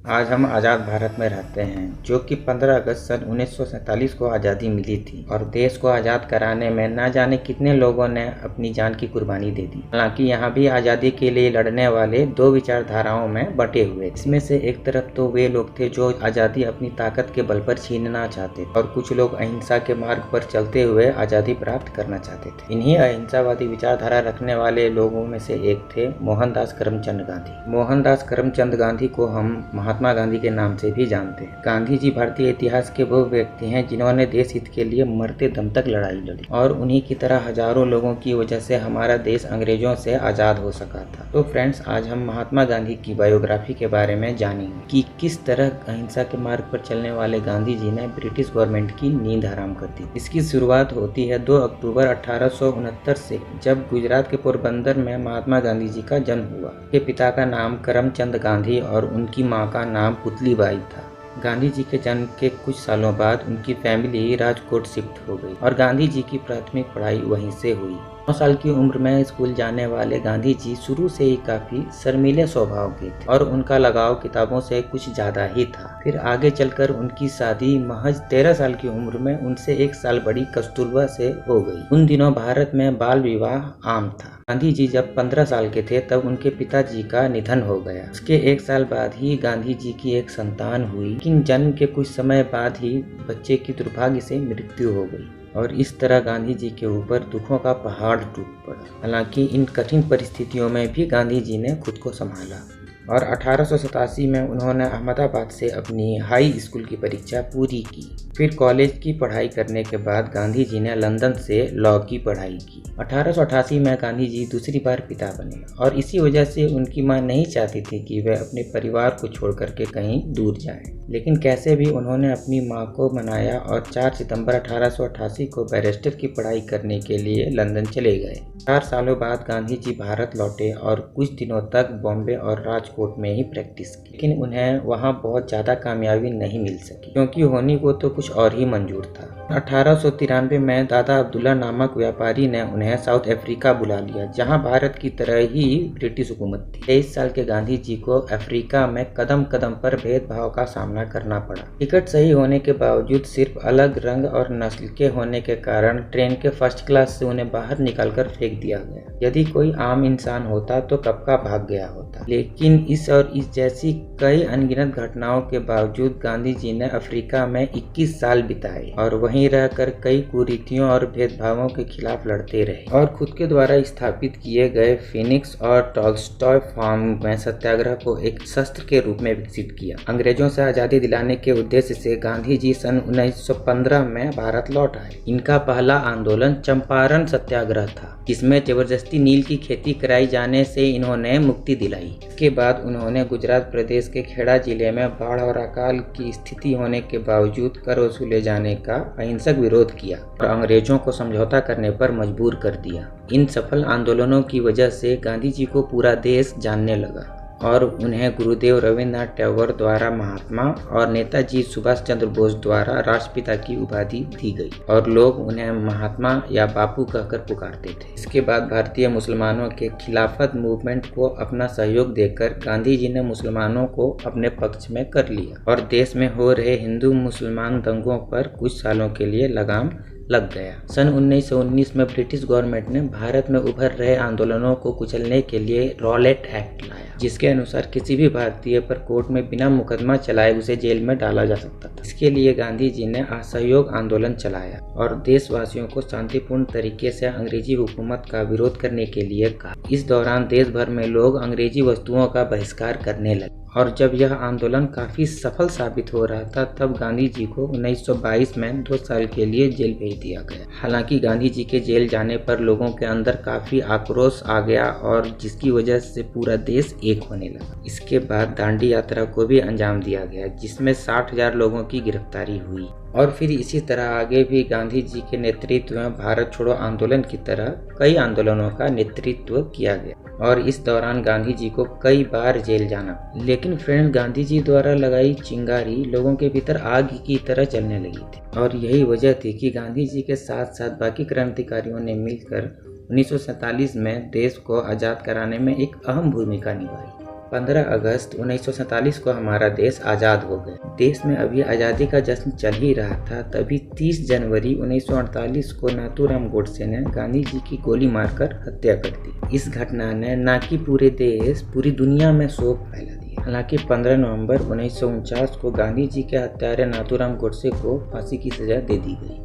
आज हम आज़ाद भारत में रहते हैं, जो कि 15 अगस्त सन 1947 को आज़ादी मिली थी और देश को आज़ाद कराने में न जाने कितने लोगों ने अपनी जान की कुर्बानी दे दी। हालांकि यहाँ भी आज़ादी के लिए लड़ने वाले दो विचारधाराओं में बटे हुए। इसमें से एक तरफ तो वे लोग थे जो आज़ादी अपनी ताकत के बल पर छीनना चाहते और कुछ लोग अहिंसा के मार्ग पर चलते हुए आज़ादी प्राप्त करना चाहते थे। इन्हीं अहिंसावादी विचारधारा रखने वाले लोगों में से एक थे मोहनदास करमचंद गांधी। मोहनदास करमचंद गांधी को हम महात्मा गांधी के नाम से भी जानते हैं। गांधी जी भारतीय इतिहास के वो व्यक्ति हैं जिन्होंने देश हित के लिए मरते दम तक लड़ाई लड़ी और उन्हीं की तरह हजारों लोगों की वजह से हमारा देश अंग्रेजों से आजाद हो सका था। तो फ्रेंड्स, आज हम महात्मा गांधी की बायोग्राफी के बारे में जानेंगे कि किस तरह अहिंसा के मार्ग पर चलने वाले गांधी जी ने ब्रिटिश गवर्नमेंट की नींद हराम कर दी। इसकी शुरुआत होती है 2 अक्टूबर 1869 से, जब गुजरात के पोरबंदर में महात्मा गांधी जी का जन्म हुआ। उनके पिता का नाम करमचंद गांधी और उनकी मां का नाम पुतलीबाई था। गांधी जी के जन्म के कुछ सालों बाद उनकी फैमिली राजकोट शिफ्ट हो गई और गांधी जी की प्राथमिक पढ़ाई वहीं से हुई। 9 साल की उम्र में स्कूल जाने वाले गांधी जी शुरू से ही काफी शर्मीले स्वभाव के थे और उनका लगाव किताबों से कुछ ज्यादा ही था। फिर आगे चलकर उनकी शादी महज 13 साल की उम्र में उनसे 1 साल बड़ी कस्तूरबा से हो गई। उन दिनों भारत में बाल विवाह आम था। गांधी जी जब 15 साल के थे तब उनके पिताजी का निधन हो गया। उसके 1 साल बाद ही गांधी जी की एक संतान हुई, लेकिन जन्म के कुछ समय बाद ही बच्चे की दुर्भाग्य से मृत्यु हो गई और इस तरह गांधी जी के ऊपर दुखों का पहाड़ टूट पड़ा। हालांकि इन कठिन परिस्थितियों में भी गांधी जी ने खुद को संभाला और 1887 में उन्होंने अहमदाबाद से अपनी हाई स्कूल की परीक्षा पूरी की। फिर कॉलेज की पढ़ाई करने के बाद गांधी जी ने लंदन से लॉ की पढ़ाई की। 1888 में गांधी जी दूसरी बार पिता बने और इसी वजह से उनकी मां नहीं चाहती थी कि वे अपने परिवार को छोड़ करके कहीं दूर जाएं। लेकिन कैसे भी उन्होंने अपनी मां को मनाया और 4 सितंबर 1888 को बैरिस्टर की पढ़ाई करने के लिए लंदन चले गए। 4 सालों बाद गांधी जी भारत लौटे और कुछ दिनों तक बॉम्बे और राजकोट में ही प्रैक्टिस की, लेकिन उन्हें वहां बहुत ज़्यादा कामयाबी नहीं मिल सकी क्योंकि होनी को तो कुछ और ही मंजूर था। 1893 में दादा अब्दुल्ला नामक व्यापारी ने उन्हें साउथ अफ्रीका बुला लिया, जहां भारत की तरह ही ब्रिटिश हुकूमत थी। 23 साल के गांधी जी को अफ्रीका में कदम कदम पर भेदभाव का सामना करना पड़ा। टिकट सही होने के बावजूद सिर्फ अलग रंग और नस्ल के होने के कारण ट्रेन के फर्स्ट क्लास से उन्हें बाहर निकालकर फेंक दिया गया। यदि कोई आम इंसान होता तो कब का भाग गया होता। लेकिन इस जैसी कई अनगिनत घटनाओं के बावजूद गांधी जी ने अफ्रीका में 21 साल बिताए और वहीं रहकर कई कुरीतियों और भेदभावों के खिलाफ लड़ते रहे और खुद के द्वारा स्थापित किए गए फिनिक्स और टॉल्स्टॉय फार्म में सत्याग्रह को एक शस्त्र के रूप में विकसित किया। अंग्रेजों से आजादी दिलाने के उद्देश्य से गांधी जी सन 1915 में भारत लौट आए। इनका पहला आंदोलन चंपारण सत्याग्रह था, जिसमें जबरदस्ती नील की खेती कराई जाने से इन्होंने मुक्ति दिलाई। इसके बाद उन्होंने गुजरात प्रदेश के खेड़ा जिले में बाढ़ और अकाल की स्थिति होने के बावजूद कर वसूले जाने का अहिंसक विरोध किया और अंग्रेजों को समझौता करने पर मजबूर कर दिया। इन सफल आंदोलनों की वजह से गांधी जी को पूरा देश जानने लगा और उन्हें गुरुदेव रविन्द्रनाथ टैगोर द्वारा महात्मा और नेताजी सुभाष चंद्र बोस द्वारा राष्ट्रपिता की उपाधि दी गई और लोग उन्हें महात्मा या बापू कहकर पुकारते थे। इसके बाद भारतीय मुसलमानों के खिलाफत मूवमेंट को अपना सहयोग देकर गांधी जी ने मुसलमानों को अपने पक्ष में कर लिया और देश में हो रहे हिंदू मुसलमान दंगों पर कुछ सालों के लिए लगाम लग गया। सन 1919 में ब्रिटिश गवर्नमेंट ने भारत में उभर रहे आंदोलनों को कुचलने के लिए रॉलेट एक्ट लाया, जिसके अनुसार किसी भी भारतीय पर कोर्ट में बिना मुकदमा चलाए उसे जेल में डाला जा सकता था। इसके लिए गांधी जी ने असहयोग आंदोलन चलाया और देशवासियों को शांतिपूर्ण तरीके से अंग्रेजी हुकूमत का विरोध करने के लिए कहा। इस दौरान देश भर में लोग अंग्रेजी वस्तुओं का बहिष्कार करने लगे और जब यह आंदोलन काफी सफल साबित हो रहा था तब गांधी जी को 1922 में 2 साल के लिए जेल भेज दिया गया। हालांकि गांधी जी के जेल जाने पर लोगों के अंदर काफी आक्रोश आ गया और जिसकी वजह से पूरा देश एक होने लगा। इसके बाद दांडी यात्रा को भी अंजाम दिया गया, जिसमें 60,000 लोगों की गिरफ्तारी हुई और फिर इसी तरह आगे भी गांधी जी के नेतृत्व में भारत छोड़ो आंदोलन की तरह कई आंदोलनों का नेतृत्व किया गया और इस दौरान गांधी जी को कई बार जेल जाना। लेकिन फ्रेंड, गांधी जी द्वारा लगाई चिंगारी लोगों के भीतर आग की तरह चलने लगी थी और यही वजह थी कि गांधी जी के साथ साथ बाकी क्रांतिकारियों ने मिलकर 1947 में देश को आज़ाद कराने में एक अहम भूमिका निभाई। 15 अगस्त 1947 को हमारा देश आज़ाद हो गया। देश में अभी आज़ादी का जश्न चल ही रहा था, तभी 30 जनवरी 1948 को नाथूराम गोडसे ने गांधी जी की गोली मारकर हत्या कर दी। इस घटना ने न कि पूरे देश, पूरी दुनिया में शोक फैला दिया। हालांकि 15 नवंबर 1949 को गांधी जी के हत्यारे नाथूराम गोडसे को फांसी की सजा दे दी गई।